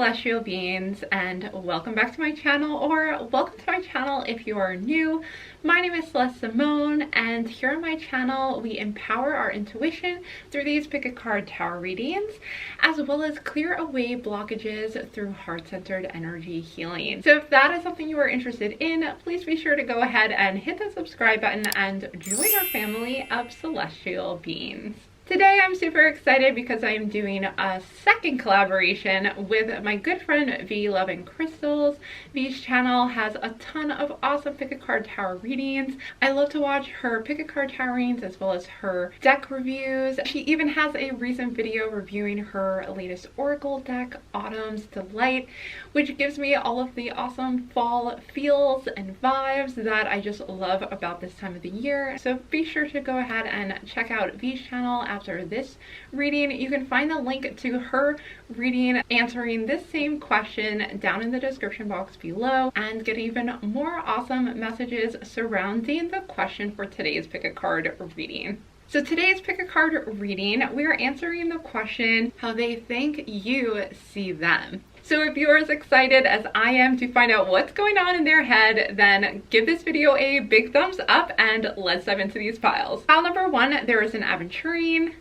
celestial beings, and welcome back to my channel, or welcome to my channel if you are new. My name is Celeste Simone, and here on my channel we empower our intuition through these pick a card tarot readings, as well as clear away blockages through heart-centered energy healing. So if that is something you are interested in, please be sure to go ahead and hit the subscribe button and join our family of celestial beings. Today I'm super excited because I am doing a second collaboration with my good friend V Loving Crystals. V's channel has a ton of awesome pick a card tarot readings. I love to watch her pick a card tarot readings as well as her deck reviews. She even has a recent video reviewing her latest oracle deck, Autumn's Delight, which gives me all of the awesome fall feels and vibes that I just love about this time of the year. So be sure to go ahead and check out V's channel after this reading. You can find the link to her reading answering this same question down in the description box below, and get even more awesome messages surrounding the question for today's pick a card reading. So today's pick a card reading, we are answering the question how they think you see them. So if you're as excited as I am to find out what's going on in their head, then give this video a big thumbs up and let's dive into these piles. Pile number 1, there is an Aventurine.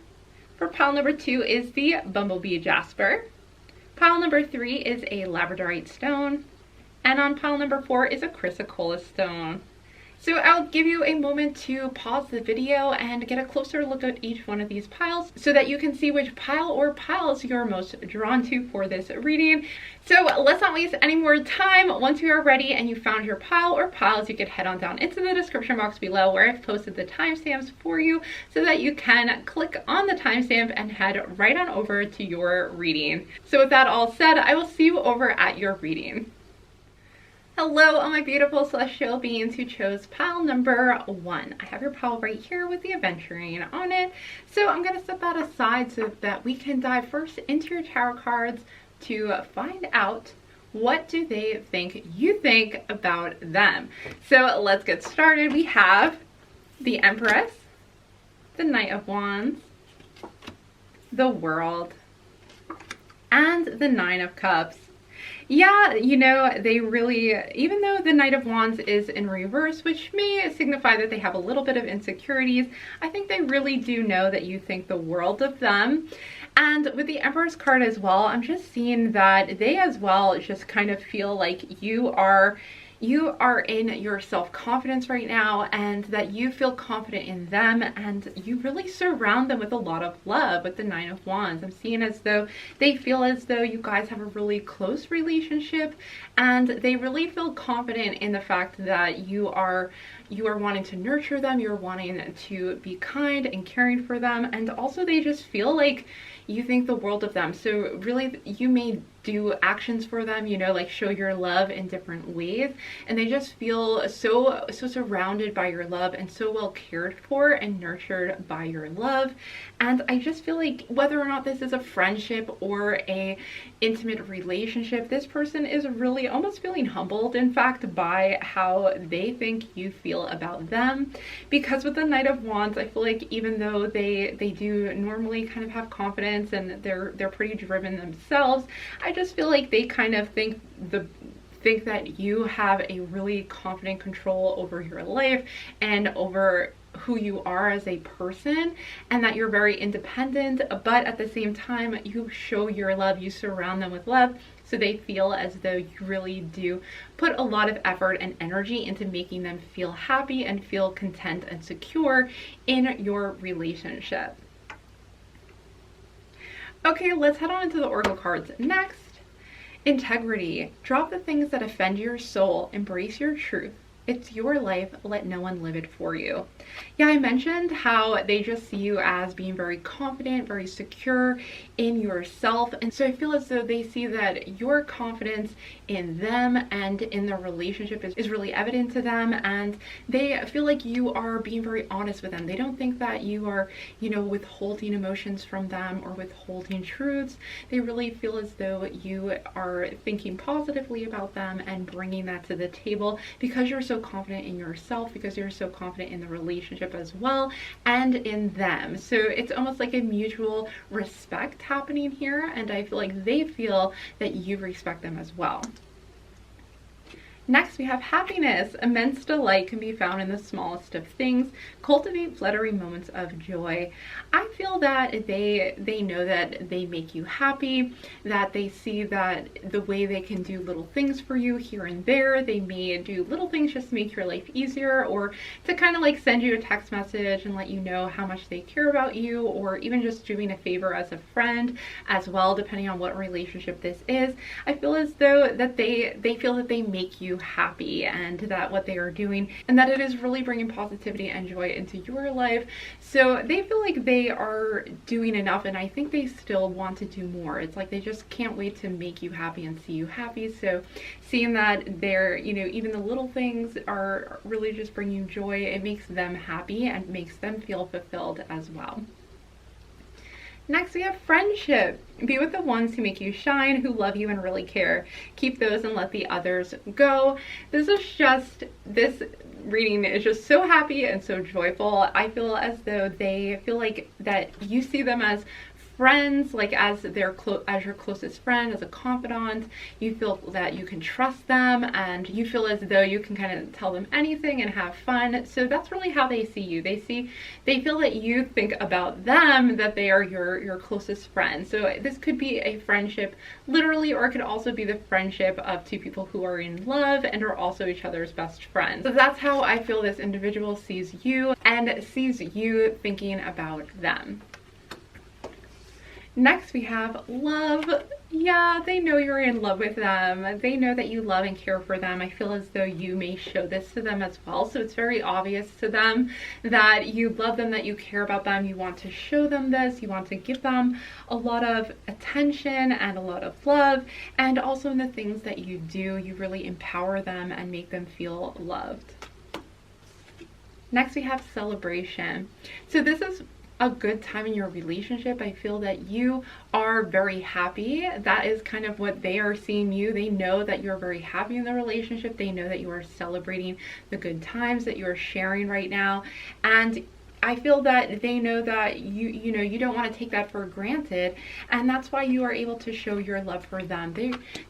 For pile number 2 is the Bumblebee Jasper. Pile number 3 is a Labradorite stone. And on pile number 4 is a Chrysocolla stone. So I'll give you a moment to pause the video and get a closer look at each one of these piles so that you can see which pile or piles you're most drawn to for this reading. So let's not waste any more time. Once you are ready and you found your pile or piles, you can head on down into the description box below where I've posted the timestamps for you so that you can click on the timestamp and head right on over to your reading. So with that all said, I will see you over at your reading. Hello, all my beautiful celestial beings who chose pile number 1. I have your pile right here with the Aventurine on it. So I'm going to set that aside so that we can dive first into your tarot cards to find out what do they think you think about them. So let's get started. We have the Empress, the Knight of Wands, the World, and the Nine of Cups. Yeah, you know, they really, even though the Knight of Wands is in reverse, which may signify that they have a little bit of insecurities, I think they really do know that you think the world of them. And with the Emperor's card as well, I'm just seeing that they as well just kind of feel like you are in your self-confidence right now, and that you feel confident in them, and you really surround them with a lot of love with the Nine of Wands. I'm seeing as though they feel as though you guys have a really close relationship, and they really feel confident in the fact that you are wanting to nurture them, you're wanting to be kind and caring for them, and also they just feel like you think the world of them. So really you may do actions for them, you know, like show your love in different ways, and they just feel so surrounded by your love and so well cared for and nurtured by your love. And I just feel like whether or not this is a friendship or a intimate relationship, this person is really almost feeling humbled, in fact, by how they think you feel about them. Because with the Knight of Wands, I feel like even though they do normally kind of have confidence and they're pretty driven themselves, I just feel like they kind of think that you have a really confident control over your life and over who you are as a person, and that you're very independent, but at the same time you show your love, you surround them with love, so they feel as though you really do put a lot of effort and energy into making them feel happy and feel content and secure in your relationship. Okay, let's head on into the oracle cards next. Integrity. Drop the things that offend your soul. Embrace your truth. It's your life. Let no one live it for you. Yeah, I mentioned how they just see you as being very confident, very secure in yourself. And so I feel as though they see that your confidence in them and in their relationship is really evident to them. And they feel like you are being very honest with them. They don't think that you are, you know, withholding emotions from them or withholding truths. They really feel as though you are thinking positively about them and bringing that to the table because you're so so confident in yourself, because you're so confident in the relationship as well and in them. So it's almost like a mutual respect happening here, and I feel like they feel that you respect them as well. Next, we have happiness. Immense delight can be found in the smallest of things. Cultivate fluttering moments of joy. I feel that they know that they make you happy, that they see that the way they can do little things for you here and there. They may do little things just to make your life easier, or to kind of like send you a text message and let you know how much they care about you, or even just doing a favor as a friend as well, depending on what relationship this is. I feel as though that they feel that they make you happy, and that what they are doing, and that it is really bringing positivity and joy into your life. So they feel like they are doing enough, and I think they still want to do more. It's like they just can't wait to make you happy and see you happy. So seeing that they're, you know, even the little things are really just bringing you joy, it makes them happy and makes them feel fulfilled as well. Next, we have friendship. Be with the ones who make you shine, who love you and really care. Keep those and let the others go. This reading is just so happy and so joyful. I feel as though they feel like that you see them as friends, like as your closest friend, as a confidant. You feel that you can trust them, and you feel as though you can kind of tell them anything and have fun. So that's really how they see you. They feel that you think about them, that they are your closest friend. So this could be a friendship literally, or it could also be the friendship of two people who are in love and are also each other's best friends. So that's how I feel this individual sees you, and sees you thinking about them. Next, we have love. Yeah, they know you're in love with them. They know that you love and care for them. I feel as though you may show this to them as well. So it's very obvious to them that you love them, that you care about them. You want to show them this. You want to give them a lot of attention and a lot of love. And also in the things that you do, you really empower them and make them feel loved. Next, we have celebration. So this is a good time in your relationship. I feel that you are very happy. That is kind of what they are seeing you. They know that you're very happy in the relationship. They know that you are celebrating the good times that you are sharing right now. And I feel that they know that you don't want to take that for granted, and that's why you are able to show your love for them.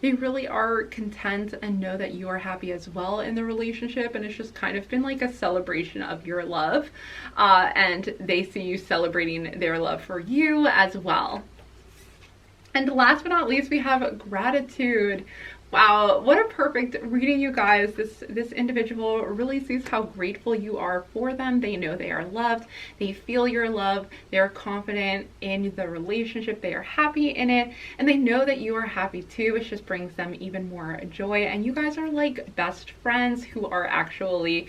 They really are content and know that you are happy as well in the relationship, and it's just kind of been like a celebration of your love, and they see you celebrating their love for you as well. And last but not least, we have gratitude. Wow, what a perfect reading, you guys. This individual really sees how grateful you are for them. They know they are loved. They feel your love. They are confident in the relationship. They are happy in it. And they know that you are happy too, which just brings them even more joy. And you guys are like best friends who are actually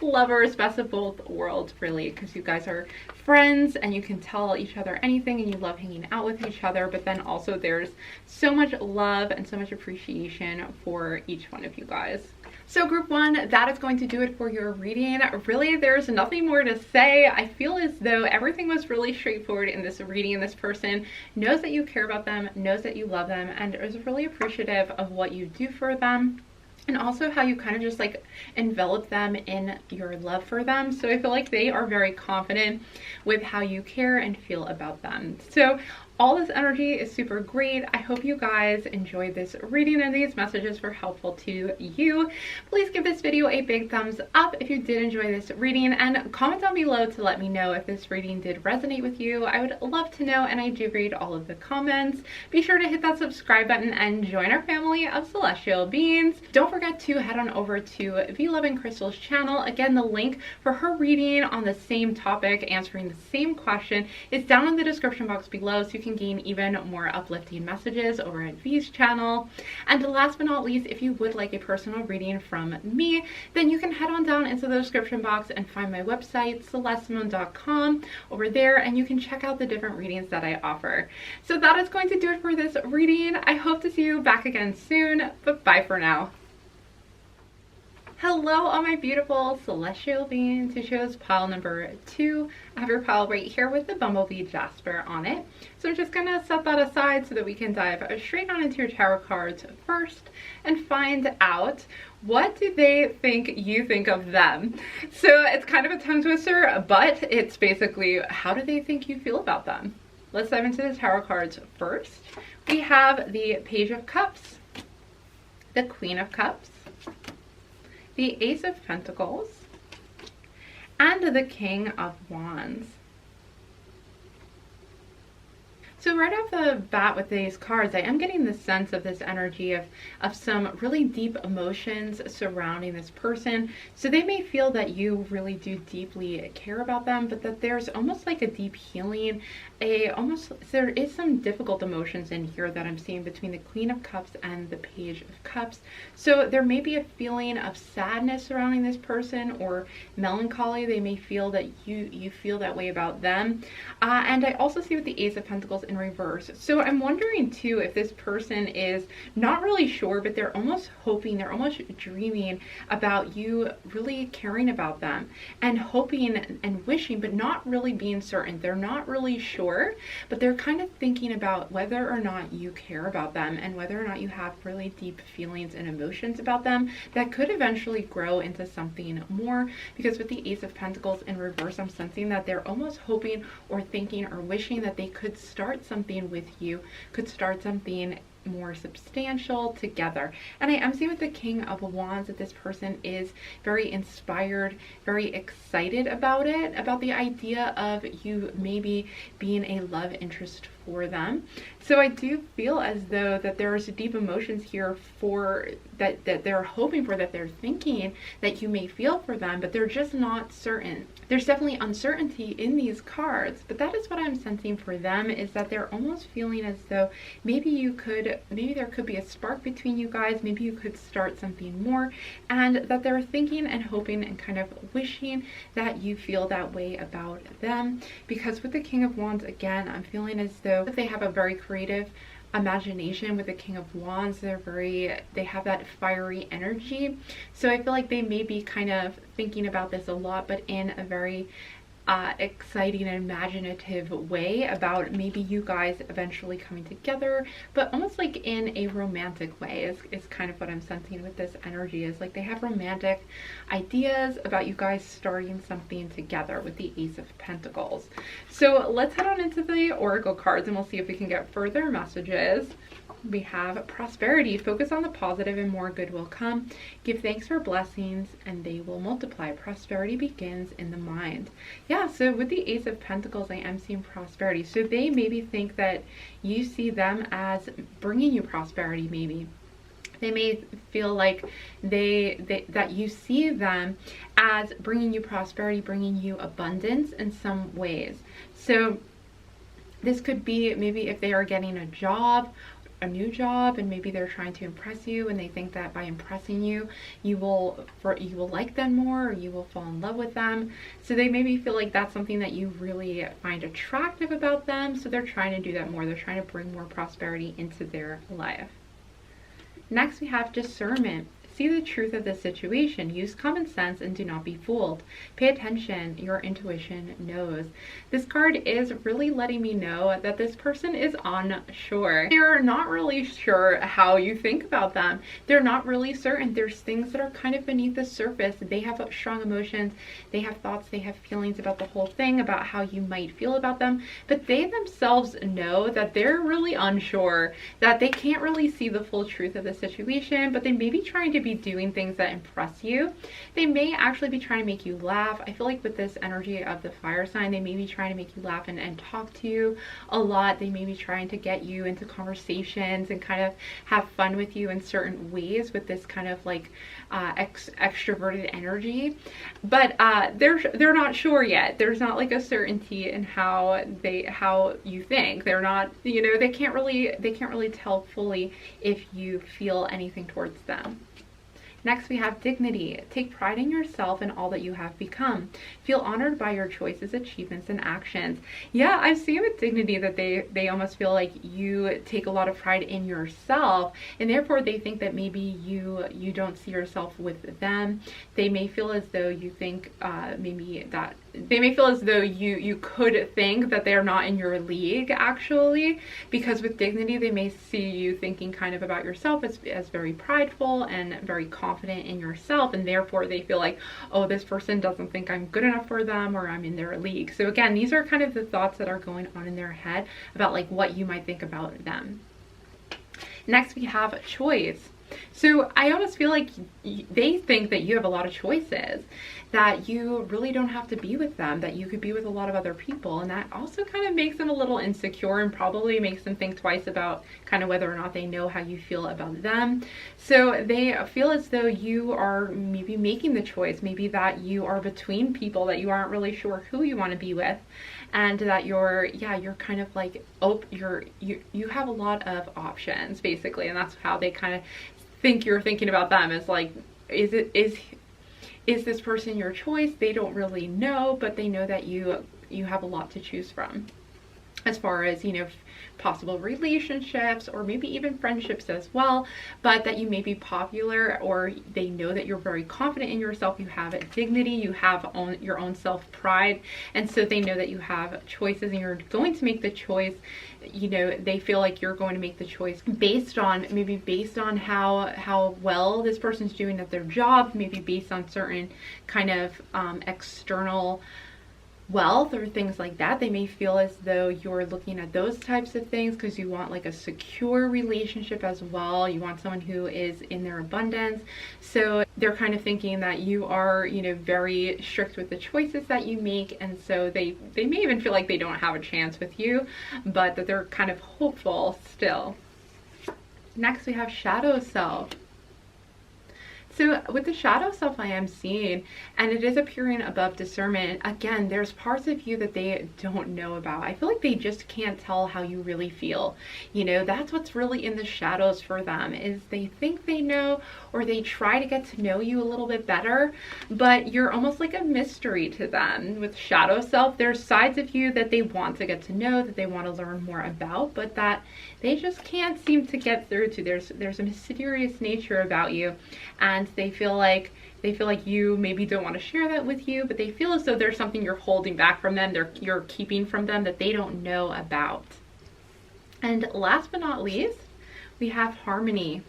lovers, best of both worlds, really, because you guys are friends and you can tell each other anything and you love hanging out with each other, but then also there's so much love and so much appreciation for each one of you guys. So group one, that is going to do it for your reading. Really, there's nothing more to say. I feel as though everything was really straightforward in this reading, and this person knows that you care about them, knows that you love them, and is really appreciative of what you do for them. And also how you kind of just like envelop them in your love for them. So I feel like they are very confident with how you care and feel about them. So all this energy is super great. I hope you guys enjoyed this reading and these messages were helpful to you. Please give this video a big thumbs up if you did enjoy this reading, and comment down below to let me know if this reading did resonate with you. I would love to know, and I do read all of the comments. Be sure to hit that subscribe button and join our family of celestial beings. Don't forget to head on over to V Love and Crystal's channel. Again, the link for her reading on the same topic, answering the same question, is down in the description box below, so you can gain even more uplifting messages over at V's channel. And last but not least, if you would like a personal reading from me, then you can head on down into the description box and find my website, celestesimone.com, over there, and you can check out the different readings that I offer. So that is going to do it for this reading. I hope to see you back again soon, but bye for now. Hello, all my beautiful celestial beings who chose pile number 2. I have your pile right here with the Bumblebee Jasper on it. So I'm just going to set that aside so that we can dive straight on into your tarot cards first and find out What do they think you think of them? So it's kind of a tongue twister, but it's basically, how do they think you feel about them? Let's dive into the tarot cards first. We have the Page of Cups, the Queen of Cups, the Ace of Pentacles, and the King of Wands. So right off the bat with these cards, I am getting the sense of this energy of some really deep emotions surrounding this person. So they may feel that you really do deeply care about them, but that there's almost like a deep healing, there is some difficult emotions in here that I'm seeing between the Queen of Cups and the Page of Cups. So there may be a feeling of sadness surrounding this person, or melancholy. They may feel that you feel that way about them. And I also see with the Ace of Pentacles in reverse. So I'm wondering too if this person is not really sure, but they're almost hoping, they're almost dreaming about you really caring about them, and hoping and wishing, but not really being certain. They're not really sure, but they're kind of thinking about whether or not you care about them, and whether or not you have really deep feelings and emotions about them that could eventually grow into something more. Because with the Ace of Pentacles in reverse, I'm sensing that they're almost hoping or thinking or wishing that they could start something with you, could start something more substantial together. And I am seeing with the King of Wands that this person is very inspired, very excited about it, about the idea of you maybe being a love interest for them. So I do feel as though that there's deep emotions here for that they're hoping for, that they're thinking that you may feel for them, but they're just not certain. There's definitely uncertainty in these cards, but that is what I'm sensing for them, is that they're almost feeling as though maybe there could be a spark between you guys, maybe you could start something more, and that they're thinking and hoping and kind of wishing that you feel that way about them. Because with the King of Wands, again, I'm feeling as though they have a very creative imagination. With the King of Wands, they have that fiery energy. So I feel like they may be kind of thinking about this a lot, but in a very exciting and imaginative way, about maybe you guys eventually coming together, but almost like in a romantic way is kind of what I'm sensing with this energy. Is like they have romantic ideas about you guys starting something together with the Ace of Pentacles. So let's head on into the Oracle cards and we'll see if we can get further messages. We have prosperity. Focus on the positive and more good will come. Give thanks for blessings and they will multiply. Prosperity begins in the mind. Yeah, so with the Ace of Pentacles, I am seeing prosperity. So they maybe think that you see them as bringing you prosperity. Maybe they may feel like that you see them as bringing you prosperity, bringing you abundance in some ways. So this could be maybe if they are getting a new job, and maybe they're trying to impress you, and they think that by impressing you, you will like them more, or you will fall in love with them. So they maybe feel like that's something that you really find attractive about them. So they're trying to do that more. They're trying to bring more prosperity into their life. Next, we have discernment. See the truth of the situation. Use common sense and do not be fooled. Pay attention. Your intuition knows. This card is really letting me know that this person is unsure. They're not really sure how you think about them. They're not really certain. There's things that are kind of beneath the surface. They have strong emotions. They have thoughts. They have feelings about the whole thing, about how you might feel about them. But they themselves know that they're really unsure, that they can't really see the full truth of the situation, but they may be trying to be doing things that impress you. They may actually be trying to make you laugh. I feel like with this energy of the fire sign, they may be trying to make you laugh and talk to you a lot. They may be trying to get you into conversations and kind of have fun with you in certain ways with this kind of like extroverted energy. But they're not sure yet. There's not like a certainty in how you think. They're not, they can't really tell fully if you feel anything towards them. Next, we have dignity. Take pride in yourself and all that you have become. Feel honored by your choices, achievements, and actions. Yeah, I've seen with dignity that they almost feel like you take a lot of pride in yourself, and therefore they think that maybe you don't see yourself with them. They may feel as though you think maybe that they may feel as though you could think that they're not in your league actually, because with dignity they may see you thinking kind of about yourself as very prideful and very confident in yourself, and therefore they feel like, oh, this person doesn't think I'm good enough for them, or I'm in their league. So again, these are kind of the thoughts that are going on in their head about like what you might think about them. Next we have choice. So I almost feel like they think that you have a lot of choices, that you really don't have to be with them, that you could be with a lot of other people, and that also kind of makes them a little insecure and probably makes them think twice about kind of whether or not they know how you feel about them. So they feel as though you are maybe making the choice, maybe that you are between people, that you aren't really sure who you want to be with, and that you're kind of like, oh, you have a lot of options basically, and that's how they kind of think you're thinking about them, is like, is this person your choice? They don't really know, but they know that you have a lot to choose from as far as, you know, possible relationships or maybe even friendships as well, but that you may be popular, or they know that you're very confident in yourself, you have dignity, you have your own self-pride, and so they know that you have choices and you're going to make the choice. You know, they feel like you're going to make the choice based on how well this person's doing at their job, maybe based on certain kind of external wealth or things like that. They may feel as though you're looking at those types of things because you want like a secure relationship as well. You want someone who is in their abundance. So they're kind of thinking that you are, you know, very strict with the choices that you make, and so they may even feel like they don't have a chance with you, but that they're kind of hopeful still. Next we have shadow self. So with the shadow self I am seeing, and it is appearing above discernment, again, there's parts of you that they don't know about. I feel like they just can't tell how you really feel. You know, that's what's really in the shadows for them, is they think they know, or they try to get to know you a little bit better, but you're almost like a mystery to them. With shadow self, there's sides of you that they want to get to know, that they want to learn more about, but that they just can't seem to get through to. There's a mysterious nature about you, and they feel like you maybe don't want to share that with you, but they feel as though there's something you're holding back from them, you're keeping from them, that they don't know about. And last but not least, we have harmony.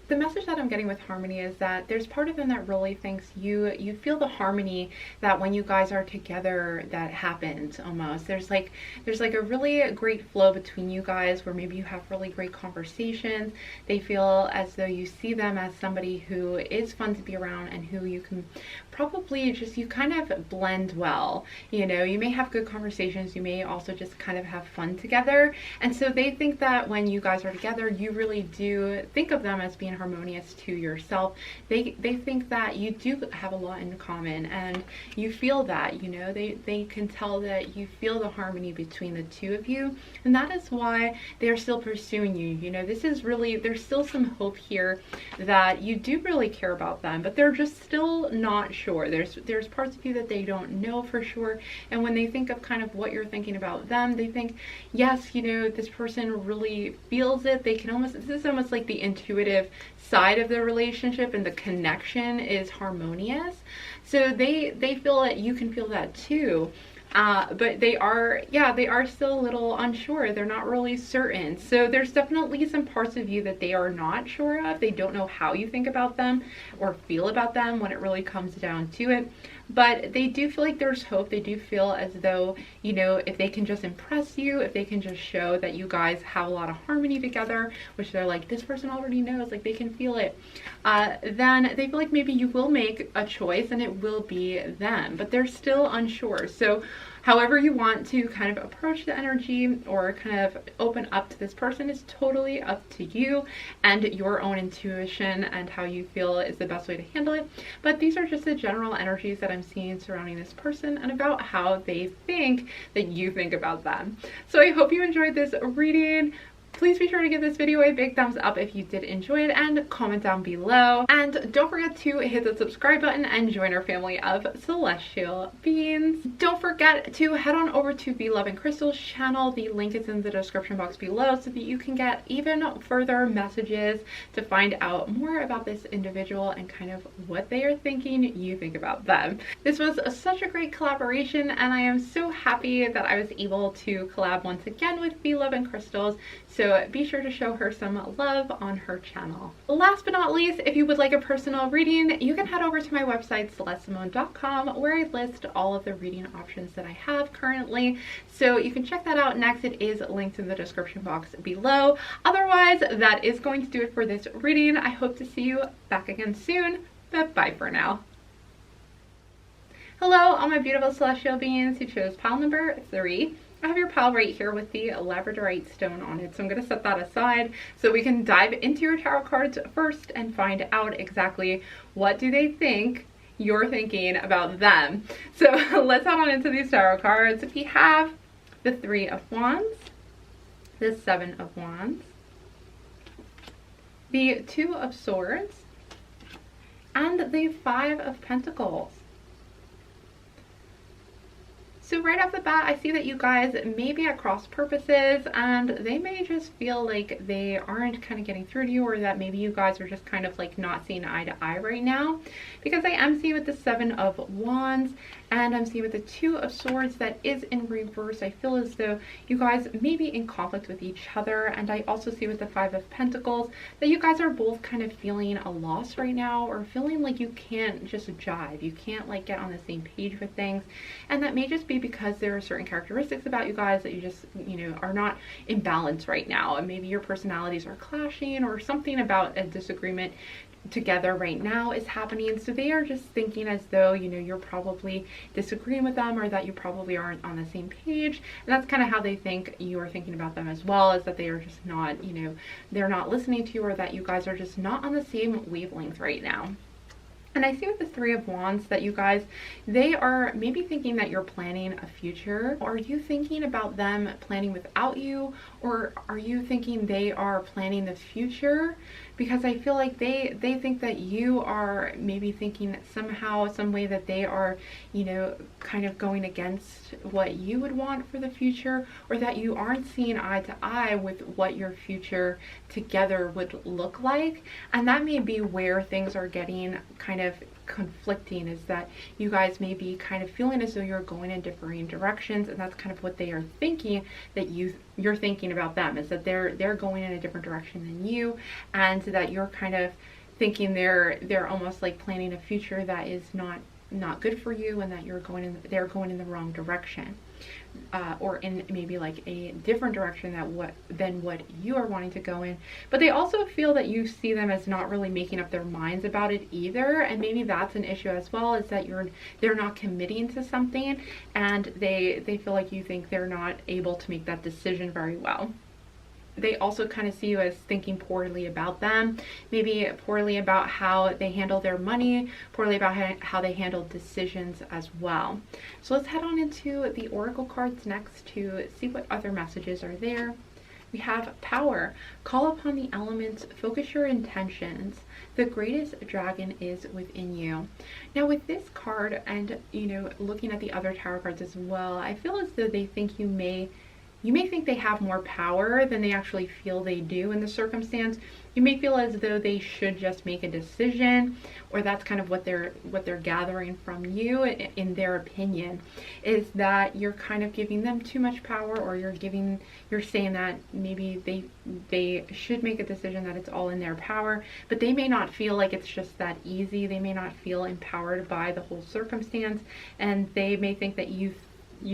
The message that I'm getting with harmony is that there's part of them that really thinks you feel the harmony that when you guys are together that happens almost. There's like a really great flow between you guys where maybe you have really great conversations. They feel as though you see them as somebody who is fun to be around and who you can probably just, you kind of blend well. You know, you may have good conversations, you may also just kind of have fun together. And so they think that when you guys are together, you really do think of them as being harmonious to yourself. They think that you do have a lot in common, and you feel that, you know, they can tell that you feel the harmony between the two of you, and that is why they are still pursuing you. You know, this is really, there's still some hope here that you do really care about them, but they're just still not sure. There's parts of you that they don't know for sure, and when they think of kind of what you're thinking about them, they think, yes, you know, this person really feels it. They can almost, this is almost like the intuitive side of the relationship, and the connection is harmonious. So they feel that you can feel that too. But they are still a little unsure. They're not really certain. So there's definitely some parts of you that they are not sure of. They don't know how you think about them or feel about them when it really comes down to it. But they do feel like there's hope. They do feel as though, you know, if they can just impress you, if they can just show that you guys have a lot of harmony together, which they're like, this person already knows, like they can feel it, then they feel like maybe you will make a choice and it will be them, but they're still unsure. So however you want to kind of approach the energy or kind of open up to this person is totally up to you and your own intuition and how you feel is the best way to handle it. But these are just the general energies that I'm seeing surrounding this person and about how they think that you think about them. So I hope you enjoyed this reading. Please be sure to give this video a big thumbs up if you did enjoy it, and comment down below. And don't forget to hit the subscribe button and join our family of celestial beings. Don't forget to head on over to Be Loving Crystal's channel. The link is in the description box below so that you can get even further messages to find out more about this individual and kind of what they are thinking you think about them. This was such a great collaboration, and I am so happy that I was able to collab once again with Be Loving Crystals. So be sure to show her some love on her channel. Last but not least, if you would like a personal reading, you can head over to my website celestesimone.com, where I list all of the reading options that I have currently. So you can check that out next. It is linked in the description box below. Otherwise, that is going to do it for this reading. I hope to see you back again soon, but bye for now. Hello, all my beautiful celestial beings who chose pile number 3. I have your pile right here with the Labradorite stone on it, so I'm going to set that aside so we can dive into your tarot cards first and find out exactly what do they think you're thinking about them. So let's head on into these tarot cards. We have the 3 of Wands, the 7 of Wands, the 2 of Swords, and the 5 of Pentacles. So right off the bat, I see that you guys may be at cross purposes, and they may just feel like they aren't kind of getting through to you, or that maybe you guys are just kind of like not seeing eye to eye right now. Because I am seeing with the 7 of Wands, and I'm seeing with the 2 of Swords that is in reverse. I feel as though you guys may be in conflict with each other. And I also see with the 5 of Pentacles that you guys are both kind of feeling a loss right now, or feeling like you can't just jive. You can't like get on the same page with things. And that may just be because there are certain characteristics about you guys that you just, you know, are not in balance right now. And maybe your personalities are clashing, or something about a disagreement together right now is happening. So they are just thinking as though, you know, you're probably disagreeing with them, or that you probably aren't on the same page. And that's kind of how they think you are thinking about them as well, is that they are just not, you know, they're not listening to you, or that you guys are just not on the same wavelength right now. And I see with the 3 of Wands that you guys, they are maybe thinking that you're planning a future. Are you thinking about them planning without you? Or are you thinking they are planning the future? Because I feel like they think that you are maybe thinking somehow, some way that they are, you know, kind of going against what you would want for the future, or that you aren't seeing eye to eye with what your future together would look like. And that may be where things are getting kind of conflicting, is that you guys may be kind of feeling as though you're going in differing directions, and that's kind of what they are thinking that you're thinking about them, is that they're going in a different direction than you, and that you're kind of thinking they're almost like planning a future that is not good for you, and that they're going in the wrong direction, or in maybe like a different direction than what you are wanting to go in. But they also feel that you see them as not really making up their minds about it either, and maybe that's an issue as well, is that they're not committing to something, and they feel like you think they're not able to make that decision very well. They also kind of see you as thinking poorly about them, maybe poorly about how they handle their money, poorly about how they handle decisions as well. So let's head on into the oracle cards next to see what other messages are there. We have Power. Call upon the elements, focus your intentions. The greatest dragon is within you. Now with this card, and you know, looking at the other tarot cards as well, I feel as though they think you may think they have more power than they actually feel they do in the circumstance. You may feel as though they should just make a decision, or that's kind of what they're gathering from you in their opinion, is that you're kind of giving them too much power, or you're saying that maybe they should make a decision, that it's all in their power, but they may not feel like it's just that easy. They may not feel empowered by the whole circumstance, and they may think that you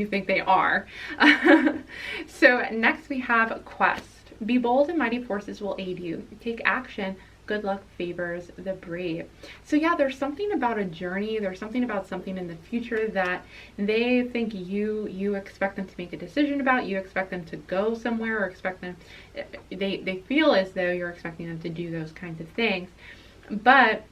think they are. So next we have Quest. Be bold and mighty forces will aid you. Take action. Good luck favors the brave. So yeah, there's something about a journey. There's something about something in the future that they think you expect them to make a decision about. You expect them to go somewhere, or expect them, they feel as though you're expecting them to do those kinds of things. But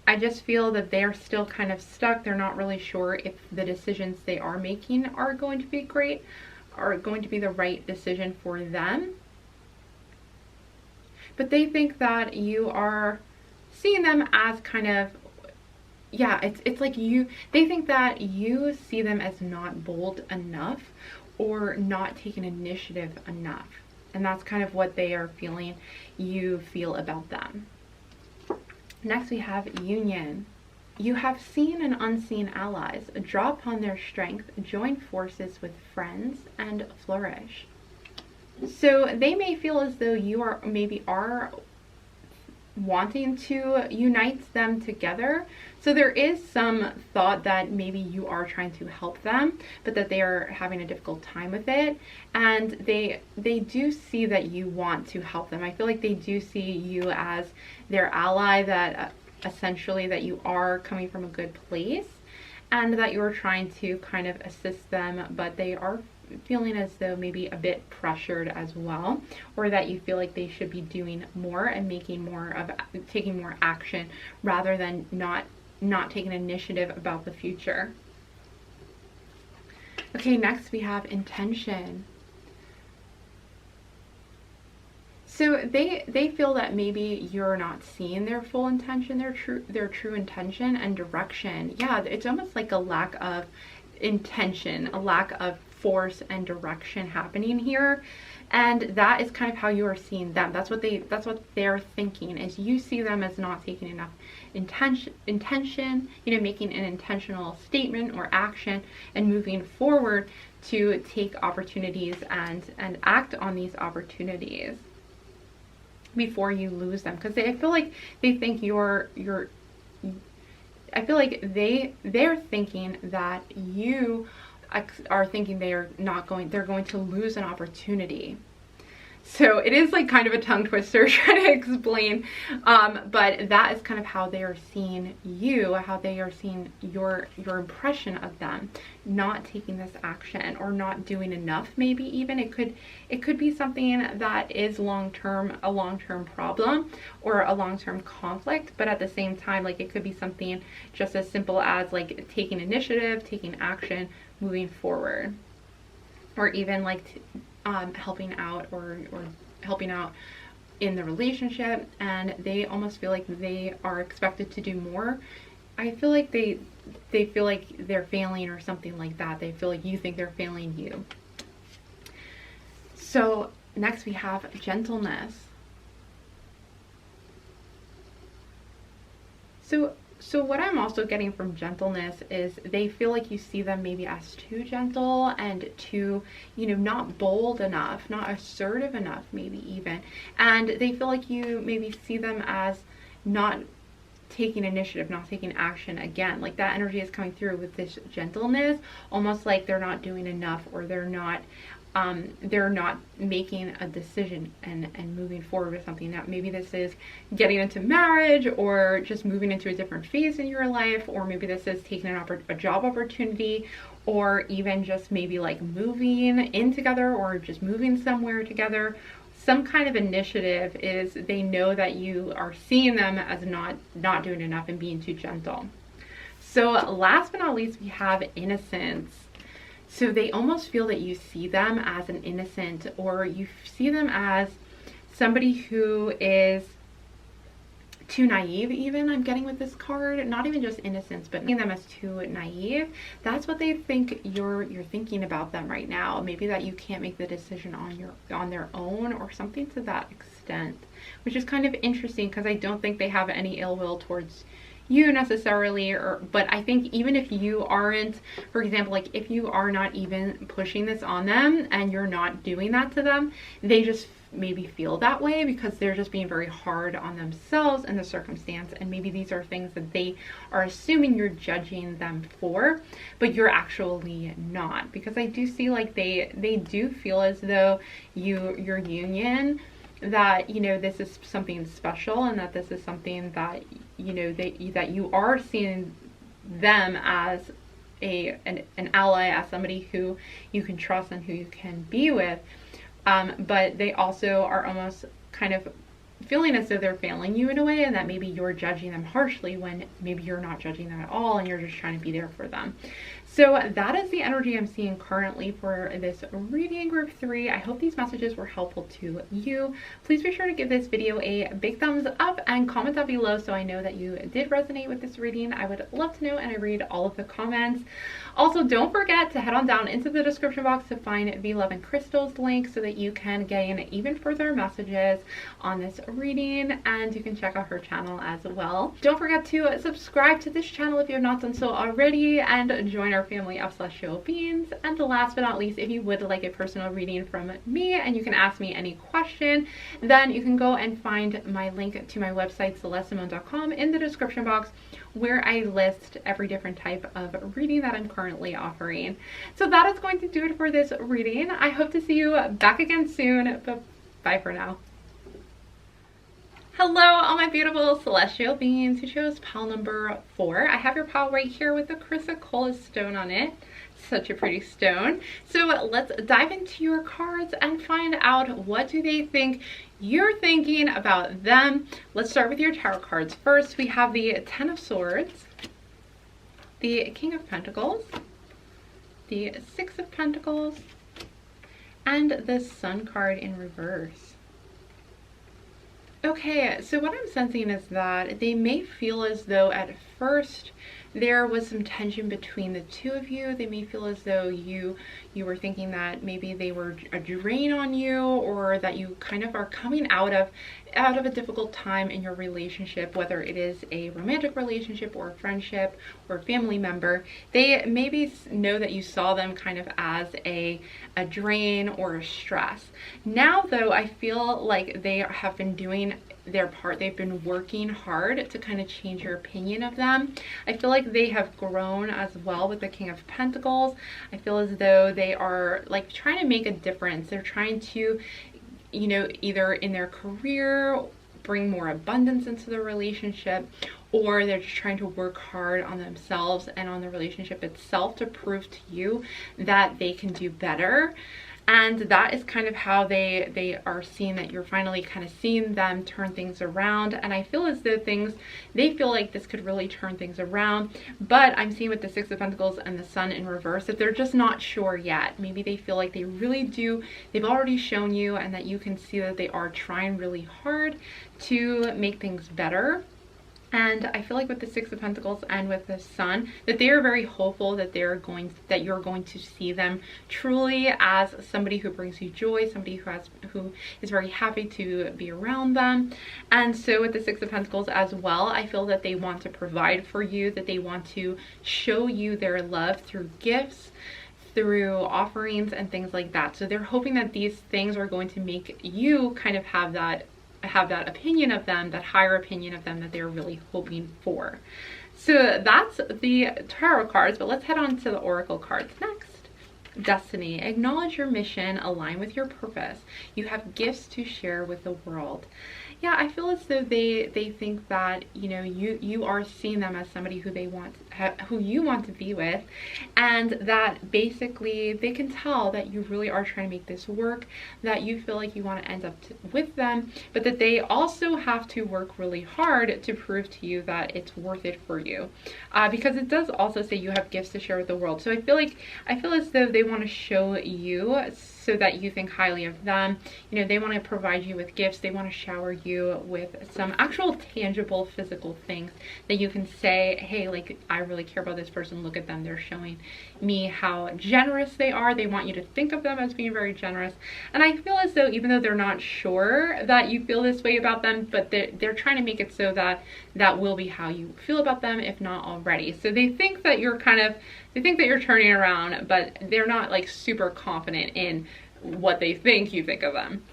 I just feel that they're still kind of stuck. They're not really sure if the decisions they are making are going to be great, are going to be the right decision for them. but they think that you are seeing them as kind of, yeah, it's like they think that you see them as not bold enough or not taking initiative enough. And that's kind of what they are feeling you feel about them. Next we have union. You have seen and unseen allies, draw upon their strength, join forces with friends, and flourish. So they may feel as though you are wanting to unite them together. So there is some thought that maybe you are trying to help them, but that they are having a difficult time with it. And they do see that you want to help them. I feel like they do see you as their ally, that essentially that you are coming from a good place and that you're trying to kind of assist them, but they are feeling as though maybe a bit pressured as well, or that you feel like they should be doing more and taking more action rather than not taking initiative about the future. Okay, next we have intention. So they feel that maybe you're not seeing their full intention, their true intention and direction. Yeah, it's almost like a lack of intention, a lack of force and direction happening here. And that is kind of how you are seeing them. That's what they're thinking, is you see them as not taking enough intention, making an intentional statement or action and moving forward to take opportunities and act on these opportunities before you lose them. Because I feel like they think I feel like they're thinking that you are thinking they're going to lose an opportunity. So it is like kind of a tongue twister trying to explain, but that is kind of how they are seeing you, how they are seeing your impression of them, not taking this action or not doing enough. Maybe even it could be something that is a long-term problem or a long-term conflict, but at the same time, like it could be something just as simple as like taking initiative, taking action, moving forward, or even like helping out or helping out in the relationship, and they almost feel like they are expected to do more. I feel like they feel like they're failing or something like that. They feel like you think they're failing you. So next we have gentleness. So what I'm also getting from gentleness is they feel like you see them maybe as too gentle and too, not bold enough, not assertive enough, maybe even. And they feel like you maybe see them as not taking initiative, not taking action. Again, like that energy is coming through with this gentleness, almost like they're not doing enough, or they're not making a decision and moving forward with something. That maybe this is getting into marriage, or just moving into a different phase in your life, or maybe this is taking a job opportunity, or even just maybe like moving in together, or just moving somewhere together. Some kind of initiative is they know that you are seeing them as not doing enough and being too gentle. So last but not least, we have innocence. So they almost feel that you see them as an innocent, or you see them as somebody who is too naive even. I'm getting with this card, not even just innocence, but seeing them as too naive. That's what they think you're thinking about them right now. Maybe that you can't make the decision on their own, or something to that extent, which is kind of interesting, because I don't think they have any ill will towards you necessarily, but I think even if you aren't, for example, like if you are not even pushing this on them and you're not doing that to them, they just maybe feel that way because they're just being very hard on themselves and the circumstance, and maybe these are things that they are assuming you're judging them for, but you're actually not. Because I do see like they do feel as though your union, that this is something special, and that this is something that that you are seeing them as an ally, as somebody who you can trust and who you can be with, but they also are almost kind of feeling as though they're failing you in a way, and that maybe you're judging them harshly when maybe you're not judging them at all, and you're just trying to be there for them. So that is the energy I'm seeing currently for this reading group 3. I hope these messages were helpful to you. Please be sure to give this video a big thumbs up and comment down below so I know that you did resonate with this reading. I would love to know, and I read all of the comments. Also, don't forget to head on down into the description box to find the Love and Crystals link so that you can gain even further messages on this reading, and you can check out her channel as well. Don't forget to subscribe to this channel if you have not done so already, and join our family of celestial beings. And last but not least, if you would like a personal reading from me and you can ask me any question, then you can go and find my link to my website celestesimone.com in the description box, where I list every different type of reading that I'm currently offering. So that is going to do it for this reading. I hope to see you back again soon, but bye for now. Hello, all my beautiful celestial beings who chose pile number 4. I have your pile right here with the Chrysocolla stone on it. Such a pretty stone. So let's dive into your cards and find out, what do they think you're thinking about them. Let's start with your tarot cards. First, we have the Ten of Swords, the King of Pentacles, the Six of Pentacles, and the Sun card in reverse. Okay, so what I'm sensing is that they may feel as though at first there was some tension between the two of you. They may feel as though you were thinking that maybe they were a drain on you, or that you kind of are coming out of a difficult time in your relationship, whether it is a romantic relationship or a friendship or a family member. They maybe know that you saw them kind of as a drain or a stress. Now though, I feel like they have been doing their part. They've been working hard to kind of change your opinion of them. I feel like they have grown as well with the King of Pentacles. I feel as though they are like trying to make a difference. They're trying to, you know, either in their career bring more abundance into the relationship, or they're just trying to work hard on themselves and on the relationship itself to prove to you that they can do better. And that is kind of how they are seeing that you're finally kind of seeing them turn things around. And I feel as though they feel like this could really turn things around. But I'm seeing with the Six of Pentacles and the Sun in reverse that they're just not sure yet. Maybe they feel like they really do. They've already shown you, and that you can see that they are trying really hard to make things better. And I feel like with the Six of Pentacles and with the Sun, that they are very hopeful that you're going to see them truly as somebody who brings you joy, somebody who is very happy to be around them. And so with the Six of Pentacles as well, I feel that they want to provide for you, that they want to show you their love through gifts, through offerings and things like that. So they're hoping that these things are going to make you kind of have that opinion of them, that higher opinion of them that they're really hoping for. So that's the tarot cards, but let's head on to the oracle cards next. Destiny. Acknowledge your mission, align with your purpose. You have gifts to share with the world. Yeah, I feel as though they think that, you know, you are seeing them as somebody who who you want to be with, and that basically they can tell that you really are trying to make this work, that you feel like you want to end up with them, but that they also have to work really hard to prove to you that it's worth it for you, because it does also say you have gifts to share with the world. So I feel as though they want to show you so that you think highly of them. You know, they want to provide you with gifts. They want to shower you with some actual tangible physical things that you can say, hey, like, I really care about this person. Look at them. They're showing me how generous they are. They want you to think of them as being very generous. And I feel as though, even though they're not sure that you feel this way about them, but they're trying to make it so that that will be how you feel about them, if not already. So they think that you're turning around, but they're not like super confident in what they think you think of them.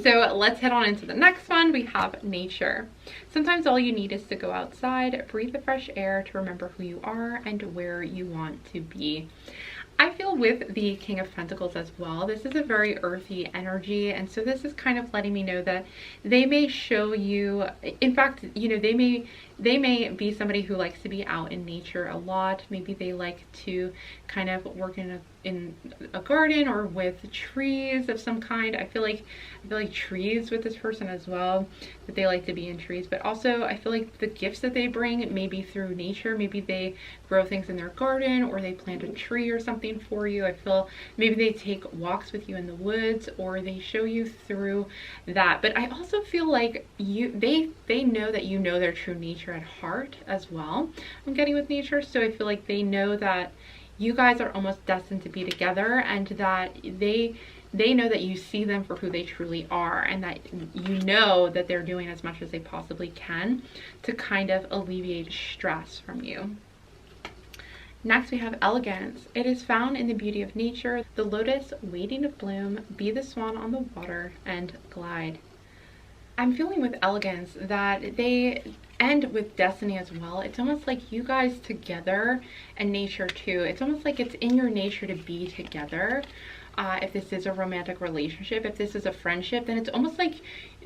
So let's head on into the next one. We have nature. Sometimes all you need is to go outside, breathe the fresh air to remember who you are and where you want to be. I feel with the King of Pentacles as well, this is a very earthy energy, and so this is kind of letting me know that they may show you, in fact, you know, they may they may be somebody who likes to be out in nature a lot. Maybe they like to kind of work in a garden or with trees of some kind. I feel like trees with this person as well, that they like to be in trees. But also I feel like the gifts that they bring may be through nature. Maybe they grow things in their garden, or they plant a tree or something for you. I feel maybe they take walks with you in the woods, or they show you through that. But I also feel like they know that you know their true nature at heart as well. I'm getting with nature. So I feel like they know that you guys are almost destined to be together, and that they know that you see them for who they truly are, and that you know that they're doing as much as they possibly can to kind of alleviate stress from you. Next, we have elegance. It is found in the beauty of nature, the lotus waiting to bloom, be the swan on the water, and glide. I'm feeling with elegance that they end with destiny as well. It's almost like you guys together, and nature too. It's almost like it's in your nature to be together. If this is a romantic relationship, if this is a friendship, then it's almost like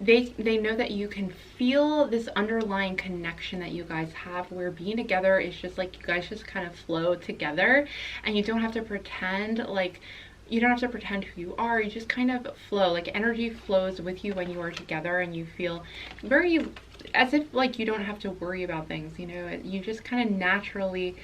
they know that you can feel this underlying connection that you guys have, where being together is just like you guys just kind of flow together, and you don't have to pretend like you don't have to pretend who you are. You just kind of flow, like energy flows with you when you are together, and you feel very as if like you don't have to worry about things, you know. You just kind of naturally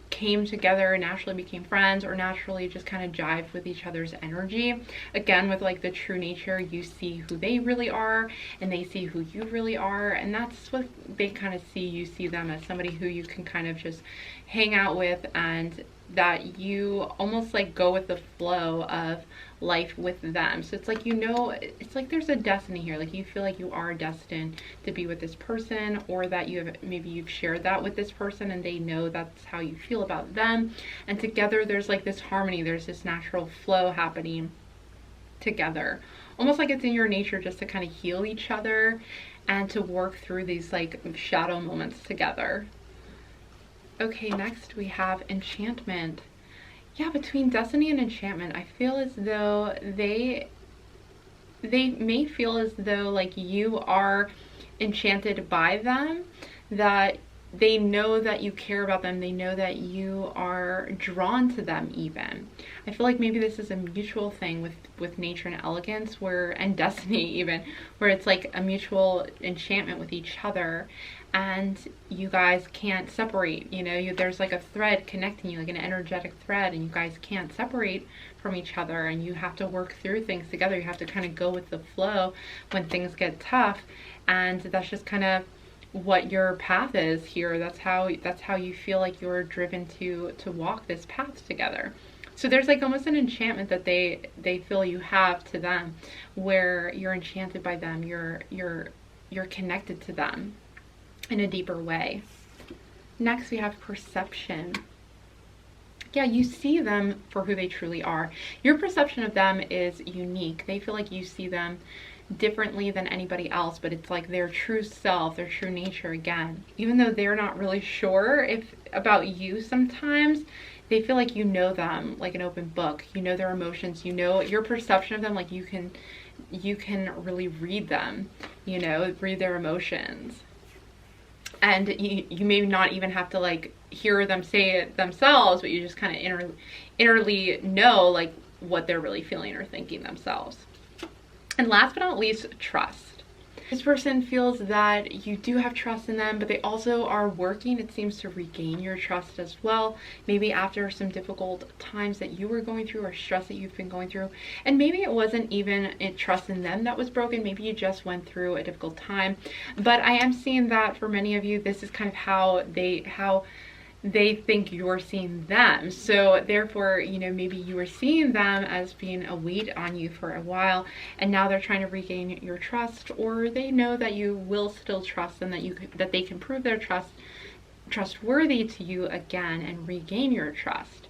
came together, naturally became friends, or naturally just kind of jived with each other's energy. Again, with like the true nature, you see who they really are, and they see who you really are, and that's what they kind of see. You see them as somebody who you can kind of just hang out with, and that you almost like go with the flow of life with them. So it's like, you know, it's like there's a destiny here. Like you feel like you are destined to be with this person, or that you've shared that with this person, and they know that's how you feel about them. And together there's like this harmony, there's this natural flow happening together. Almost like it's in your nature just to kind of heal each other and to work through these like shadow moments together. Okay, next we have enchantment. Yeah, between destiny and enchantment, I feel as though they may feel as though like you are enchanted by them, that they know that you care about them, they know that you are drawn to them even. I feel like maybe this is a mutual thing with nature and elegance, and destiny even, where it's like a mutual enchantment with each other, and you guys can't separate, you know. There's like a thread connecting you, like an energetic thread, and you guys can't separate from each other, and you have to work through things together. You have to kind of go with the flow when things get tough, and that's just kind of what your path is here. That's how you feel like you're driven to walk this path together. So there's like almost an enchantment that they feel you have to them, where you're enchanted by them, you're connected to them in a deeper way. Next we have perception. Yeah, you see them for who they truly are. Your perception of them is unique. They feel like you see them differently than anybody else, but it's like their true self, their true nature again. Even though they're not really sure about you sometimes, they feel like you know them like an open book. You know their emotions, you know your perception of them, like you can really read them, you know, read their emotions. And you may not even have to like hear them say it themselves, but you just kind of innerly know like what they're really feeling or thinking themselves. And last but not least, trust. This person feels that you do have trust in them, but they also are working, it seems, to regain your trust as well. Maybe after some difficult times that you were going through, or stress that you've been going through. And maybe it wasn't even trust in them that was broken. Maybe you just went through a difficult time. But I am seeing that for many of you, this is kind of how they think you're seeing them. So therefore, you know, maybe you were seeing them as being a weight on you for a while, and now they're trying to regain your trust, or they know that you will still trust them, that they can prove their trustworthy to you again and regain your trust.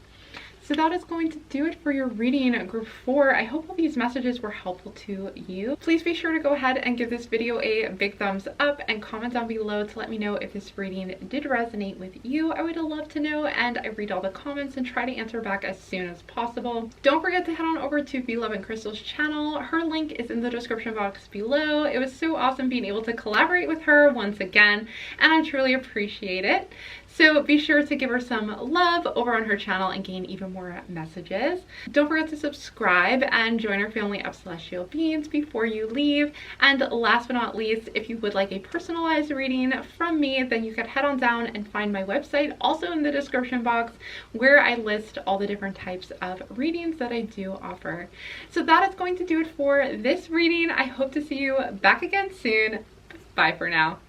So that is going to do it for your reading, group 4. I hope all these messages were helpful to you. Please be sure to go ahead and give this video a big thumbs up and comment down below to let me know if this reading did resonate with you. I would love to know, and I read all the comments and try to answer back as soon as possible. Don't forget to head on over to Be Love and Crystal's channel. Her link is in the description box below. It was so awesome being able to collaborate with her once again, and I truly appreciate it. So be sure to give her some love over on her channel and gain even more messages. Don't forget to subscribe and join our family of celestial beings before you leave. And last but not least, if you would like a personalized reading from me, then you could head on down and find my website, also in the description box, where I list all the different types of readings that I do offer. So that is going to do it for this reading. I hope to see you back again soon. Bye for now.